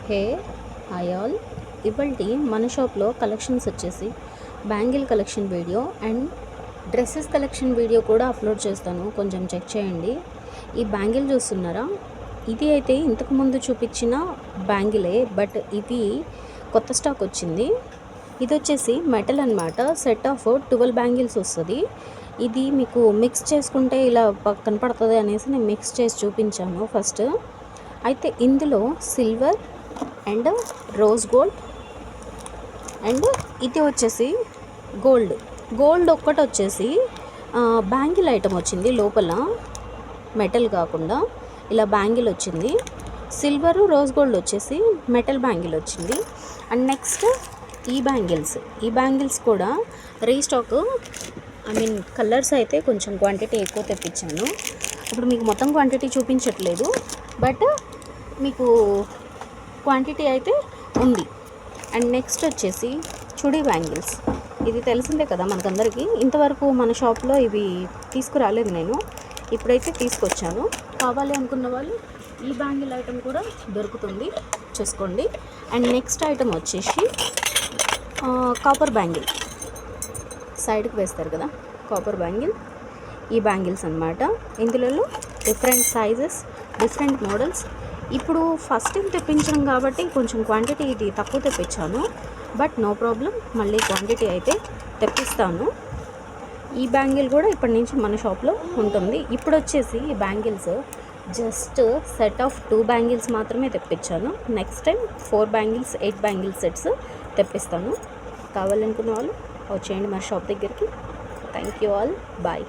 Hey hi all, ఇవాల్టి మన షాప్లో కలెక్షన్స్ వచ్చేసి bangle collection video and dresses collection video కూడా అప్లోడ్ చేస్తాను, కొంచెం చెక్ చేయండి. ఈ బ్యాంగిల్ చూస్తున్నారా, ఇది అయితే ఇంతకుముందు చూపించిన బ్యాంగిలే, బట్ ఇది కొత్త స్టాక్ వచ్చింది. ఇది వచ్చేసి మెటల్ అన్నమాట. సెట్ ఆఫ్ 12 బ్యాంగిల్స్ వస్తుంది. ఇది మీకు మిక్స్ చేసుకుంటే ఇలా కనపడుతుంది అనేసి నేను మిక్స్ చేసి చూపించాను ఫస్ట్. అయితే ఇందులో silver and rose gold and ఇది వచ్చేసి గోల్డ్ ఒక్కటి వచ్చేసి బ్యాంగిల్ ఐటమ్ వచ్చింది. లోపల మెటల్ కాకుండా ఇలా బ్యాంగిల్ వచ్చింది. సిల్వరు రోజ్ గోల్డ్ వచ్చేసి మెటల్ బ్యాంగిల్ వచ్చింది. అండ్ నెక్స్ట్ ఈ బ్యాంగిల్స్ కూడా రీస్టాక్. కలర్స్ అయితే కొంచెం క్వాంటిటీ ఎక్కువ తెప్పించాను. ఇప్పుడు మీకు మొత్తం క్వాంటిటీ చూపించట్లేదు, బట్ మీకు క్వాంటిటీ అయితే ఉంది. అండ్ నెక్స్ట్ వచ్చేసి చుడీ బ్యాంగిల్స్. ఇది తెలిసిందే కదా మనకందరికీ. ఇంతవరకు మన షాప్లో ఇవి తీసుకురాలేదు, నేను ఇప్పుడైతే తీసుకొచ్చాను. కావాలి అనుకున్న వాళ్ళు ఈ బ్యాంగిల్ ఐటమ్ కూడా దొరుకుతుంది, చూసుకోండి. అండ్ నెక్స్ట్ ఐటమ్ వచ్చేసి కాపర్ బ్యాంగిల్, సైడ్కి వేస్తారు కదా కాపర్ బ్యాంగిల్. ఈ బ్యాంగిల్స్ అన్నమాట. ఇందులో డిఫరెంట్ సైజెస్, డిఫరెంట్ మోడల్స్. ఇప్పుడు ఫస్ట్ టైం తెప్పించాం కాబట్టి కొంచెం క్వాంటిటీ ఇది తక్కువ తెప్పించాను, బట్ నో ప్రాబ్లం, మళ్ళీ క్వాంటిటీ అయితే తెప్పిస్తాను. ఈ బ్యాంగిల్ కూడా ఇప్పటి నుంచి మన షాప్లో ఉంటుంది. ఇప్పుడు వచ్చేసి ఈ bangles just set of 2 bangles మాత్రమే తెప్పించాను. Next time 4 bangles 8 bangles sets తెప్పిస్తాను. కావాలనుకున్న వాళ్ళు వచ్చేయండి మన షాప్ దగ్గరికి. Thank you all, bye.